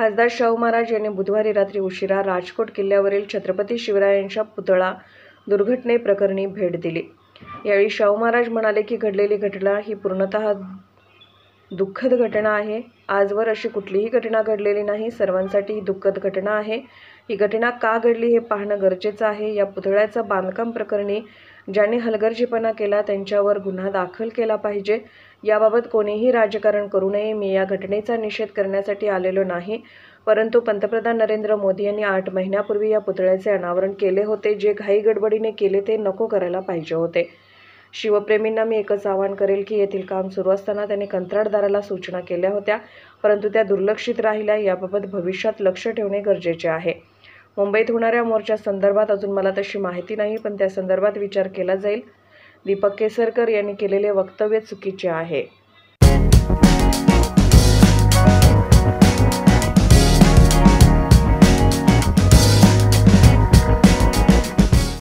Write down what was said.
खासदार शाहू महाराज यांनी बुधवारी रात्री उशिरा राजकोट किल्ल्यावरील छत्रपती शिवरायांच्या पुतळा दुर्घटनेप्रकरणी भेट दिली। यावेळी शाहू महाराज म्हणाले की घडलेली घटना ही पूर्णतः दुःखद घटना आहे। आजवर अशी कुठलीही घटना घडलेली नाही। सर्वांसाठी ही दुःखद घटना आहे। ही घटना का घडली हे पाहणं गरजेचं आहे। या पुतळ्याचं बांधकाम प्रकरणी ज्यांनी हलगर्जीपणा केला त्यांच्यावर गुन्हा दाखल केला पाहिजे। याबाबत कोणीही राजकारण करू नये। मी या घटनेचा निषेध करण्यासाठी आलेलो नाही, परंतु पंतप्रधान नरेंद्र मोदी यांनी 8 महिन्यापूर्वी या पुतळ्याचे अनावरण केले होते। जे घाईगडबडीने केले ते नको करायला पाहिजे होते। शिवप्रेमींना मी एकच आवाहन करेल की येथील काम सुरू असताना त्यांनी कंत्राटदाराला सूचना केल्या होत्या, परंतु त्या दुर्लक्षित राहिल्या। याबाबत भविष्यात लक्ष ठेवणे गरजेचे आहे। मुंबईत होणाऱ्या मोर्चा संदर्भात अजून मला तशी माहिती नाही, पण त्या संदर्भात विचार केला जाईल। दीपक केसरकर यांनी केलेले वक्तव्य चुकीचे आहे।